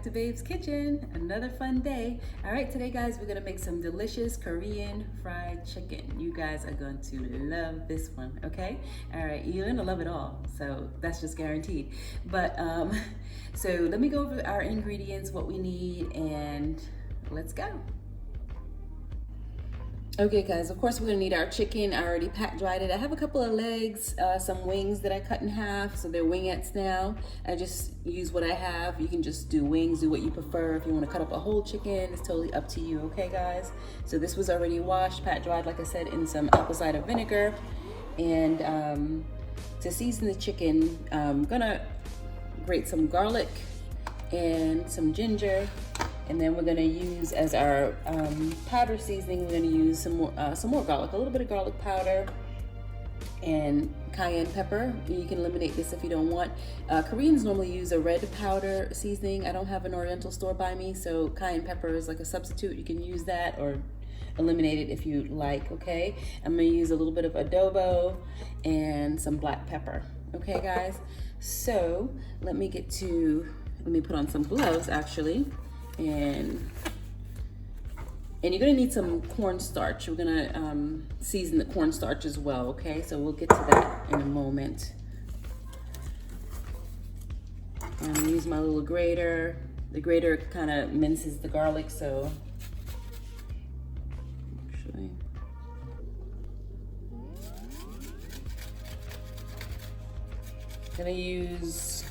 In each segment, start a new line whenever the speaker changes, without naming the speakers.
to Babe's Kitchen. Another fun day. All right, today guys, we're gonna make some delicious Korean fried chicken. You guys are going to love this one, okay? All right, you're gonna love it all, so that's just guaranteed. But so let me go over our ingredients, what we need, and let's go. Okay guys, of course we're gonna need our chicken. I already pat dried it. I have a couple of legs, some wings that I cut in half, so they're wingettes now. I just use what I have. You can just do wings, do what you prefer. If you wanna cut up a whole chicken, it's totally up to you, okay guys? So this was already washed, pat dried, like I said, in some apple cider vinegar. And to season the chicken, I'm gonna grate some garlic and some ginger. And then we're gonna use as our powder seasoning, we're gonna use some more garlic, a little bit of garlic powder and cayenne pepper. You can eliminate this if you don't want. Koreans normally use a red powder seasoning. I don't have an Oriental store by me, so cayenne pepper is like a substitute. You can use that or eliminate it if you like, okay? I'm gonna use a little bit of adobo and some black pepper, okay guys? So let me put on some gloves actually. And you're gonna need some cornstarch. We're gonna season the cornstarch as well, okay? So we'll get to that in a moment. I'm gonna use my little grater. The grater kind of minces the garlic, so actually. Gonna use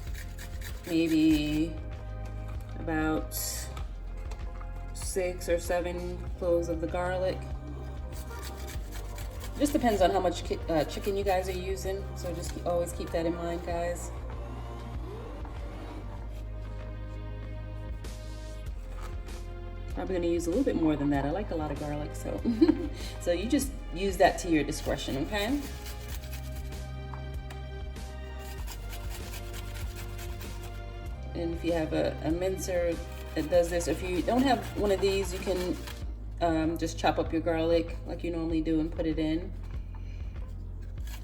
maybe about 6 or 7 cloves of the garlic. Just depends on how much chicken you guys are using, so just always keep that in mind, guys. Probably gonna use a little bit more than that. I like a lot of garlic, so so you just use that to your discretion, okay? And if you have a mincer that does this, if you don't have one of these, you can just chop up your garlic like you normally do and put it in.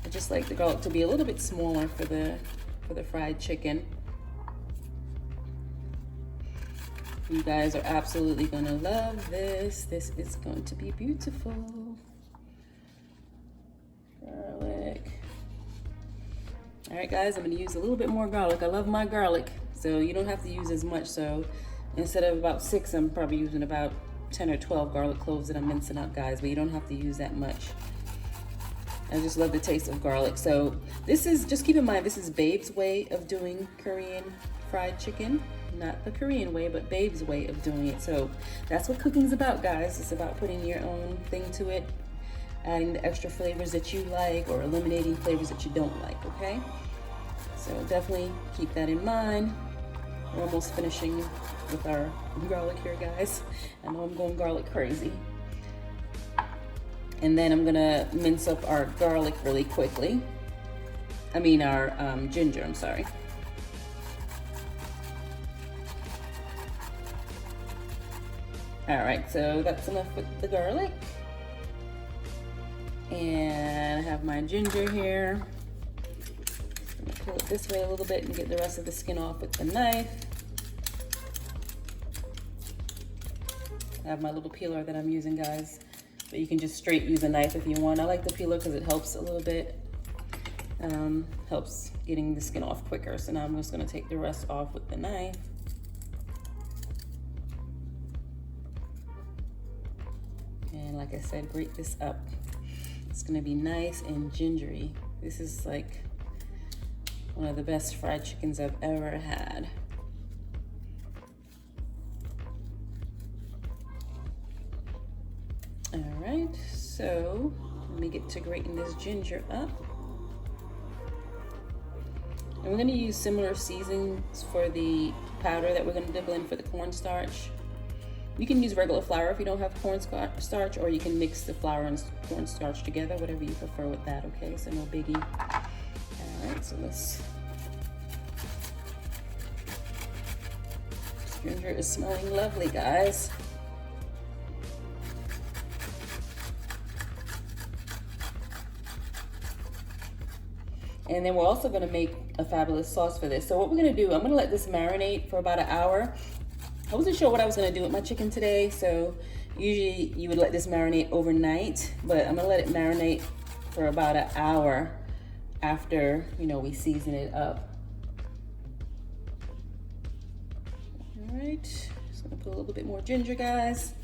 I just like the garlic to be a little bit smaller for the fried chicken. You guys are absolutely gonna love this. This is going to be beautiful. Garlic. All right guys, I'm gonna use a little bit more garlic. I love my garlic, so you don't have to use as much. So instead of about 6, I'm probably using about 10 or 12 garlic cloves that I'm mincing up, guys, but you don't have to use that much. I just love the taste of garlic. So this is, just keep in mind, this is Babe's way of doing Korean fried chicken. Not the Korean way, but Babe's way of doing it. So that's what cooking's about, guys. It's about putting your own thing to it, adding the extra flavors that you like or eliminating flavors that you don't like, okay? So definitely keep that in mind. We're almost finishing with our garlic here, guys. I know I'm going garlic crazy. And then I'm gonna mince up our garlic really quickly. I mean our ginger, I'm sorry. All right, so that's enough with the garlic. And I have my ginger here. I'm gonna pull it this way a little bit and get the rest of the skin off with the knife. I have my little peeler that I'm using, guys, but you can just straight use a knife if you want. I like the peeler because it helps a little bit, helps getting the skin off quicker. So now I'm just gonna take the rest off with the knife. And like I said, grate this up. It's gonna be nice and gingery. This is like one of the best fried chickens I've ever had. All right, so let me get to grating this ginger up. And we're gonna use similar seasonings for the powder that we're gonna dip in for the cornstarch. You can use regular flour if you don't have cornstarch, or you can mix the flour and cornstarch together, whatever you prefer with that, okay? So no biggie. All right, so this ginger is smelling lovely, guys. And then we're also gonna make a fabulous sauce for this. So what we're gonna do, I'm gonna let this marinate for about an hour. I wasn't sure what I was gonna do with my chicken today, so usually you would let this marinate overnight, but I'm gonna let it marinate for about an hour after, you know, we season it up. All right, just gonna put a little bit more ginger, guys.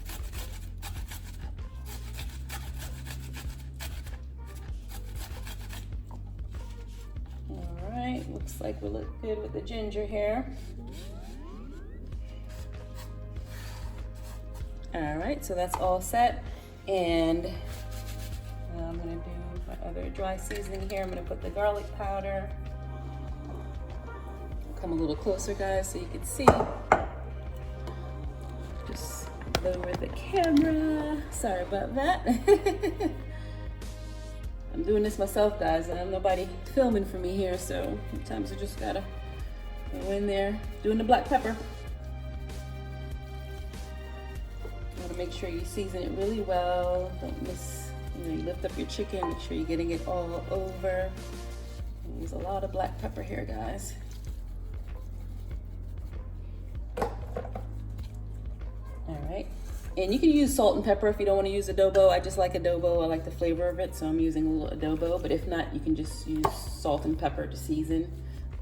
All right, looks like we look good with the ginger here. All right, so that's all set. And I'm gonna do my other dry seasoning here. I'm gonna put the garlic powder. Come a little closer, guys, so you can see. Just lower the camera. Sorry about that. I'm doing this myself, guys, and I have nobody filming for me here, so sometimes I just gotta go in there doing the black pepper. You want to make sure you season it really well. Don't miss, you know, you lift up your chicken, make sure you're getting it all over. Use a lot of black pepper here, guys. All right, and you can use salt and pepper if you don't want to use adobo. I just like adobo, I like the flavor of it, so I'm using a little adobo, but if not, you can just use salt and pepper to season.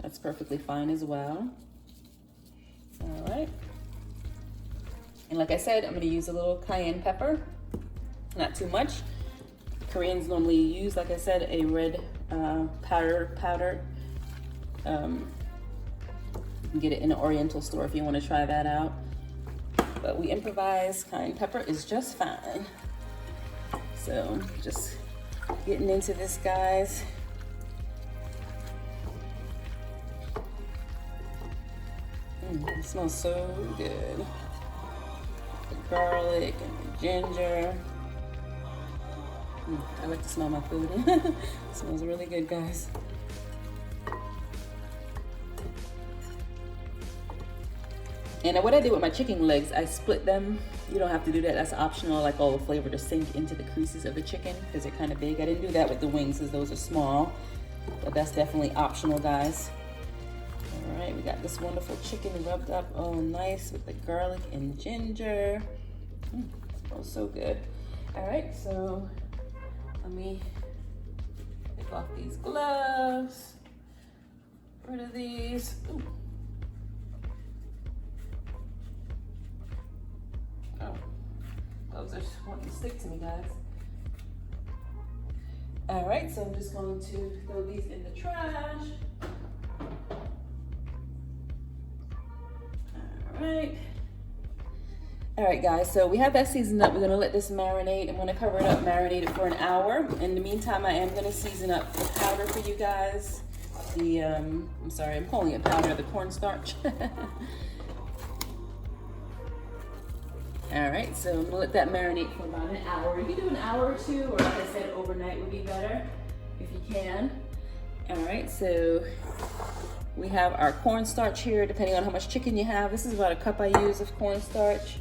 That's perfectly fine as well. All right. And like I said, I'm gonna use a little cayenne pepper, not too much. Koreans normally use, like I said, a red powder. You can get it in an Oriental store if you wanna try that out. But we improvise, cayenne pepper is just fine. So just getting into this, guys. It smells so good. The garlic and the ginger. I like to smell my food. It smells really good, guys. And what I did with my chicken legs, I split them. You don't have to do that, that's optional. I like all the flavor to sink into the creases of the chicken because they're kind of big. I didn't do that with the wings because those are small, but that's definitely optional, guys. All right, we got this wonderful chicken rubbed up all nice with the garlic and ginger. Smells so good. All right, so let me take off these gloves. Rid of these. Ooh. Oh, gloves are wanting to stick to me, guys. All right, so I'm just going to throw these in the trash. All right, guys, so we have that seasoned up. We're gonna let this marinate. I'm gonna cover it up, marinate it for an hour. In the meantime, I am gonna season up the powder for you guys. The, I'm sorry, I'm calling it powder, the cornstarch. All right, so I'm gonna let that marinate for about an hour. You can do an hour or two, or like I said, overnight would be better if you can. All right, so we have our cornstarch here, depending on how much chicken you have. This is about a cup I use of cornstarch.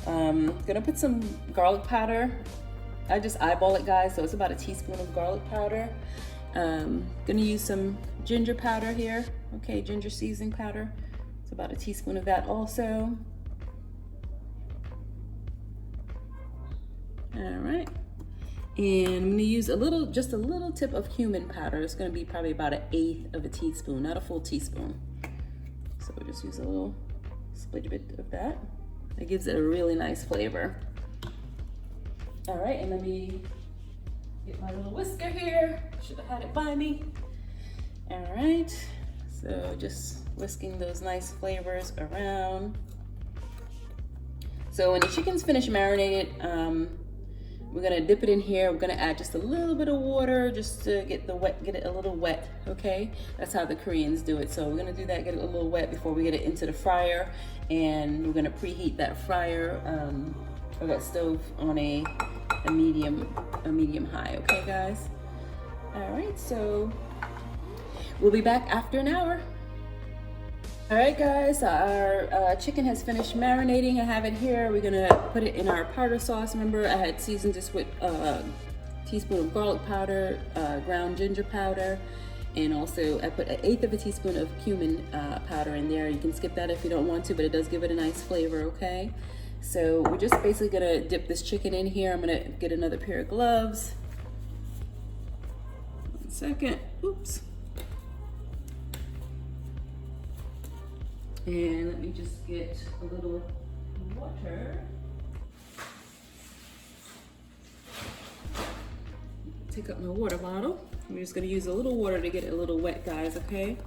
Gonna put some garlic powder. I just eyeball it, guys, so it's about a teaspoon of garlic powder. Gonna use some ginger powder here. Okay, ginger seasoning powder. It's about a teaspoon of that also. All right. And I'm gonna use just a little tip of cumin powder. It's gonna be probably about 1/8 of a teaspoon, not a full teaspoon. So we'll just use a little split bit of that. It gives it a really nice flavor. All right, and let me get my little whisker here. Should have had it by me. All right, so just whisking those nice flavors around. So when the chicken's finished marinated, we're gonna dip it in here. We're gonna add just a little bit of water just to get it a little wet, okay? That's how the Koreans do it. So we're gonna do that, get it a little wet before we get it into the fryer. And we're gonna preheat that fryer, or that stove on a medium high, okay, guys? All right, so we'll be back after an hour. All right, guys, our chicken has finished marinating. I have it here. We're gonna put it in our powder sauce. Remember, I had seasoned this with a teaspoon of garlic powder, ground ginger powder, And also I put 1/8 of a teaspoon of cumin powder in there. You can skip that if you don't want to, but it does give it a nice flavor, okay? So we're just basically gonna dip this chicken in here. I'm gonna get another pair of gloves. 1 second, oops. And let me just get a little water. Take up my water bottle. I'm just gonna use a little water to get it a little wet, guys, okay?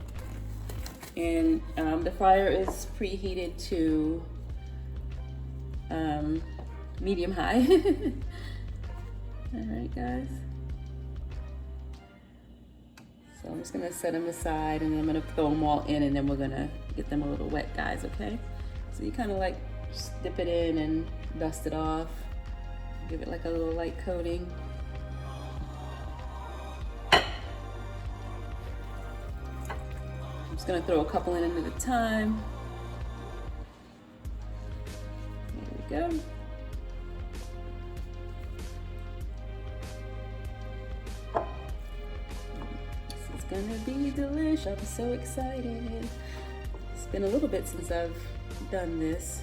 And the fryer is preheated to medium high. All right, guys. So I'm just gonna set them aside and I'm gonna throw them all in and then we're gonna get them a little wet, guys, okay? So you kind of like just dip it in and dust it off. Give it like a little light coating. I'm just gonna throw a couple in at a time. There we go. Gonna be delish. I'm so excited. It's been a little bit since I've done this.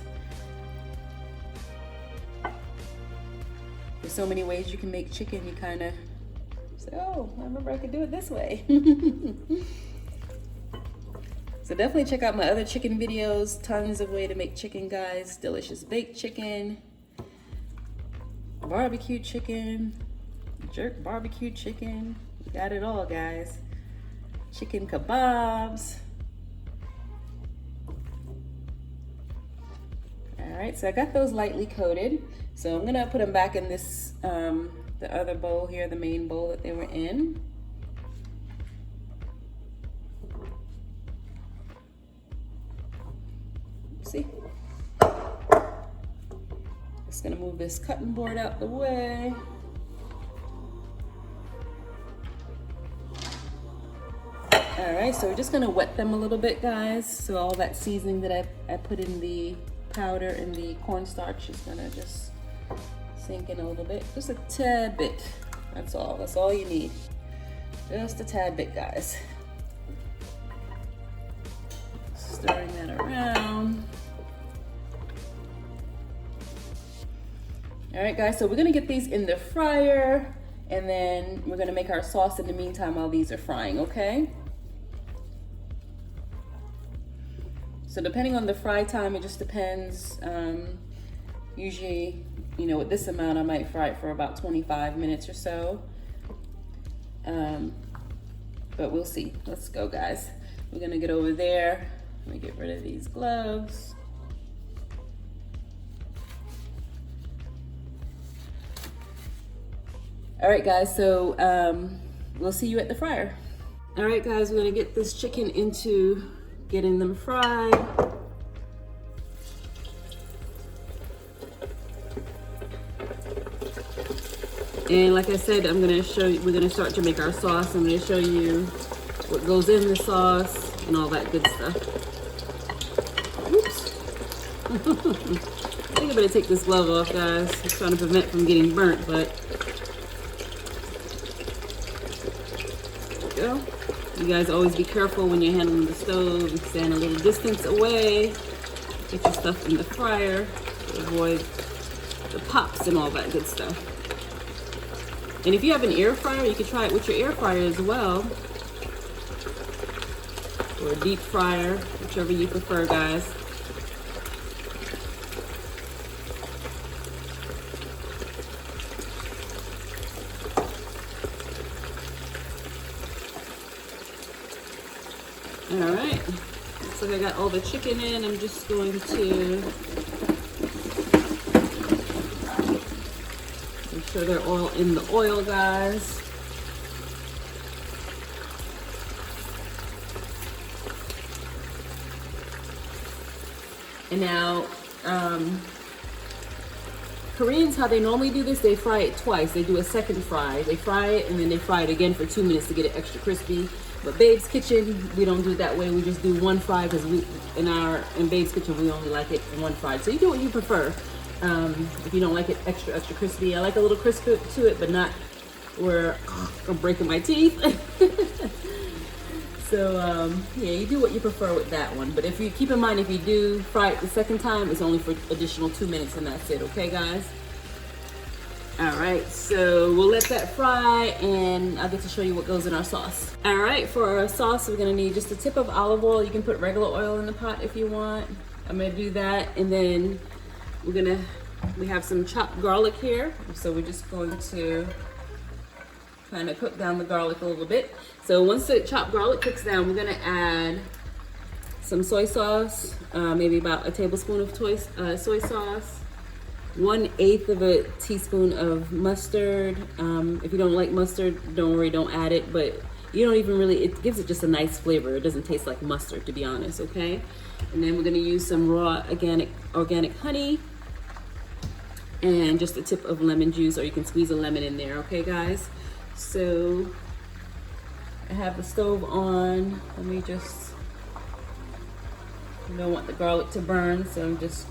There's so many ways you can make chicken. You kind of say, oh, I remember I could do it this way. So definitely check out my other chicken videos. Tons of way to make chicken, guys. Delicious baked chicken, barbecue chicken, jerk barbecue chicken. You got it all, guys. Chicken kebabs. All right, so I got those lightly coated. So I'm gonna put them back in this, the other bowl here, the main bowl that they were in. See? Just gonna move this cutting board out the way. All right, so we're just gonna wet them a little bit, guys. So all that seasoning that I put in the powder and the cornstarch is gonna just sink in a little bit. Just a tad bit, that's all. That's all you need. Just a tad bit, guys. Stirring that around. All right, guys, so we're gonna get these in the fryer and then we're gonna make our sauce in the meantime while these are frying, okay? So depending on the fry time, it just depends. Usually, you know, with this amount, I might fry it for about 25 minutes or so. But we'll see. Let's go, guys. We're gonna get over there. Let me get rid of these gloves. All right, guys, so we'll see you at the fryer. All right, guys, we're gonna get this chicken into getting them fried. And like I said, I'm gonna show you, we're gonna start to make our sauce. I'm gonna show you what goes in the sauce and all that good stuff. Oops. I think I better take this glove off, guys. I'm trying to prevent from getting burnt, but there we go. You guys always be careful when you're handling the stove and stand a little distance away. Get your stuff in the fryer to avoid the pops and all that good stuff. And if you have an air fryer, you can try it with your air fryer as well. Or a deep fryer, whichever you prefer, guys. All right, looks like I got all the chicken in. I'm just going to make sure they're all in the oil, guys. And now, Koreans, how they normally do this, they fry it twice. They do a second fry. They fry it and then they fry it again for 2 minutes to get it extra crispy. But Babe's Kitchen, we don't do it that way. We just do one fry because in Babe's Kitchen, we only like it in one fry. So you do what you prefer. If you don't like it extra crispy, I like a little crisp to it, but not where I'm breaking my teeth. So yeah, you do what you prefer with that one. But if you keep in mind, if you do fry it the second time, it's only for additional 2 minutes and that's it. Okay, guys? All right, so we'll let that fry and I'll get to show you what goes in our sauce. All right, for our sauce, we're gonna need just a tip of olive oil. You can put regular oil in the pot if you want. I'm gonna do that, and then we have some chopped garlic here. So we're just going to kind of cook down the garlic a little bit. So once the chopped garlic cooks down, we're gonna add some soy sauce, maybe about a tablespoon of soy sauce, 1/8 of a teaspoon of mustard. If you don't like mustard, don't worry, don't add it, but you don't even really, it gives it just a nice flavor. It doesn't taste like mustard, to be honest, okay? And then we're gonna use some raw organic honey and just a tip of lemon juice, or you can squeeze a lemon in there, okay, guys? So I have the stove on. Let me just, I don't want the garlic to burn, so I'm just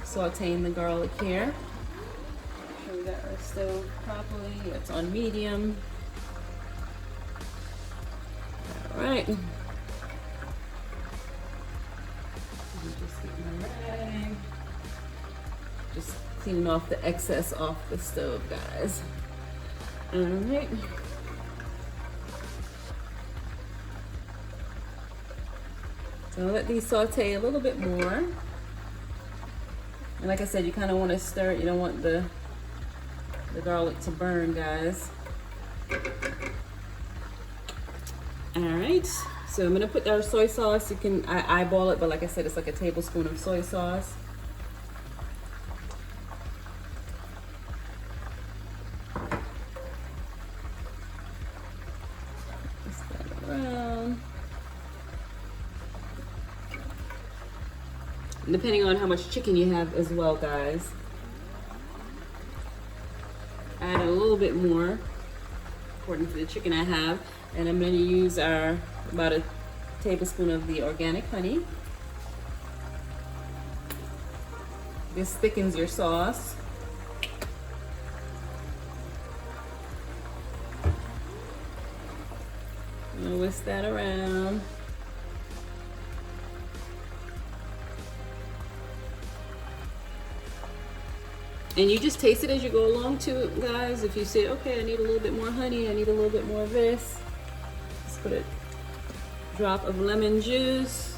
sauteing the garlic here. Make sure we got our stove properly. It's on medium. All right. Just cleaning off the excess off the stove, guys. All right. So I'll let these saute a little bit more. And like I said, you kind of want to stir it. You don't want the garlic to burn, guys. All right. So I'm gonna put our soy sauce. You can eyeball it, but like I said, it's like a tablespoon of soy sauce. Depending on how much chicken you have as well, guys. Add a little bit more according to the chicken I have, and I'm going to use about a tablespoon of the organic honey. This thickens your sauce. I'm going to whisk that around. And you just taste it as you go along to it, guys. If you say, okay, I need a little bit more honey, I need a little bit more of this, just put a drop of lemon juice.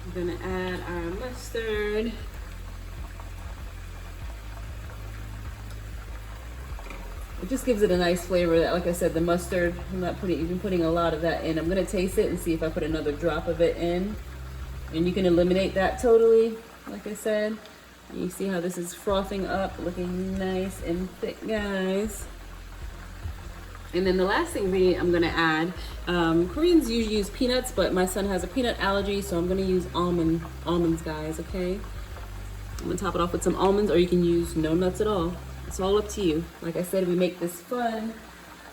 I'm gonna add our mustard. It just gives it a nice flavor. That, like I said, the mustard, I'm not even putting a lot of that in. I'm gonna taste it and see if I put another drop of it in. And you can eliminate that totally, like I said. You see how this is frothing up, looking nice and thick, guys. And then the last ingredient I'm gonna add, Koreans usually use peanuts, but my son has a peanut allergy, so I'm gonna use almonds, guys, okay? I'm gonna top it off with some almonds, or you can use no nuts at all. It's all up to you. Like I said, we make this fun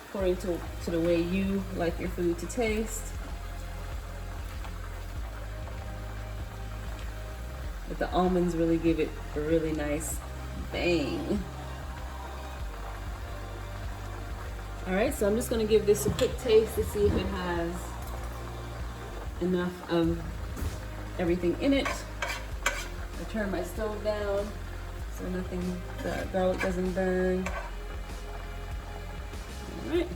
according to the way you like your food to taste. But the almonds really give it a really nice bang. All right, so I'm just gonna give this a quick taste to see if it has enough of everything in it. I turn my stove down so the garlic doesn't burn. All right.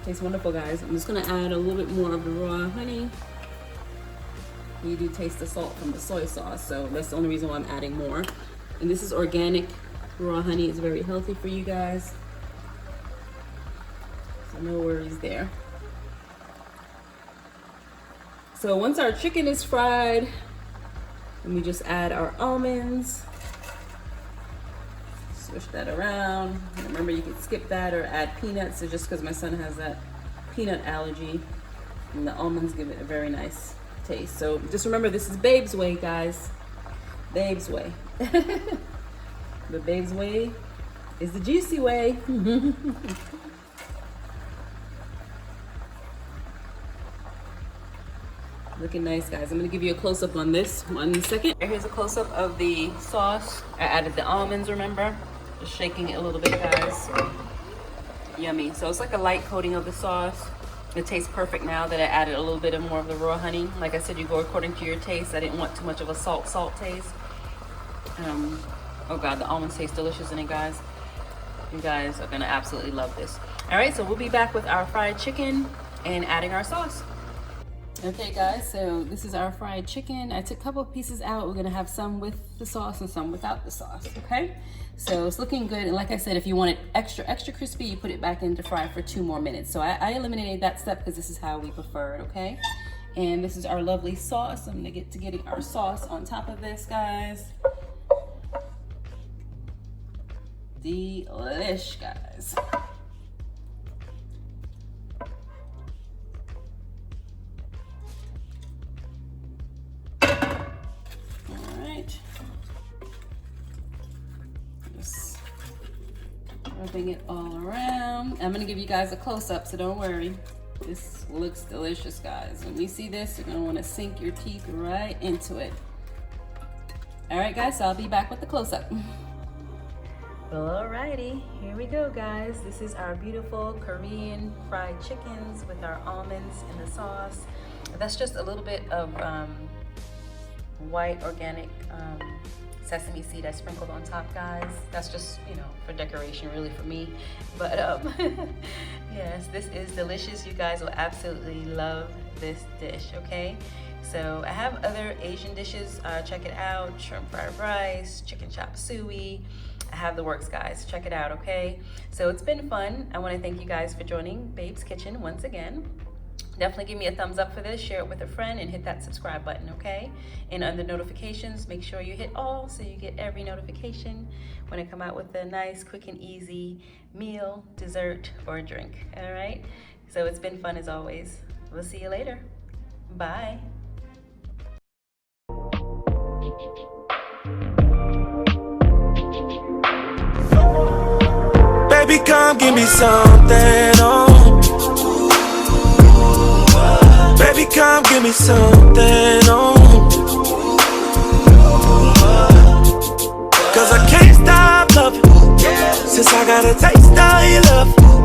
Tastes wonderful, guys. I'm just gonna add a little bit more of the raw honey. You do taste the salt from the soy sauce, so that's the only reason why I'm adding more. And this is organic raw honey. It's very healthy for you guys, so no worries there. So once our chicken is fried, then we just add our almonds. Swish that around. Remember, you can skip that or add peanuts. So just because my son has that peanut allergy, and the almonds give it a very nice taste. So just remember, this is Babe's way, guys. Babe's way. The Babe's way is the juicy way. Looking nice, guys. I'm gonna give you a close-up on this 1 second. Here's a close-up of the sauce. I added the almonds, remember? Just shaking it a little bit, guys. Yummy. So it's like a light coating of the sauce. It tastes perfect now that I added a little bit of more of the raw honey. Like I said, you go according to your taste. I didn't want too much of a salt taste. Oh God, the almonds taste delicious in it, guys. You guys are gonna absolutely love this. All right, so we'll be back with our fried chicken and adding our sauce. Okay guys, so this is our fried chicken. I took a couple of pieces out. We're gonna have some with the sauce and some without the sauce, okay? So it's looking good, and like I said, if you want it extra crispy, you put it back in to fry for 2 more minutes. So I eliminated that step because this is how we prefer it, okay? And this is our lovely sauce. I'm gonna get to getting our sauce on top of this, guys. Delish, guys. Rubbing it all around. I'm gonna give you guys a close-up, so don't worry. This looks delicious, guys. When you see this, you're gonna want to sink your teeth right into it. All right, guys, so I'll be back with the close-up. Well, alrighty, here we go, guys. This is our beautiful Korean fried chickens with our almonds in the sauce. That's just a little bit of white organic sesame seed I sprinkled on top, guys. That's just, you know, for decoration, really, for me. But yes, this is delicious. You guys will absolutely love this dish, okay? So I have other Asian dishes. Check it out. Shrimp fried rice, chicken chop suey. I have the works, guys. Check it out, okay? So it's been fun. I want to thank you guys for joining Babe's Kitchen once again. Definitely give me a thumbs up for this, share it with a friend, and hit that subscribe button, okay? And under notifications, make sure you hit all so you get every notification when I come out with a nice, quick, and easy meal, dessert, or drink, all right? So it's been fun as always. We'll see you later. Bye.
Baby, come give me something, oh. Baby, come give me something, oh. Cause I can't stop loving, since I got a taste of your love.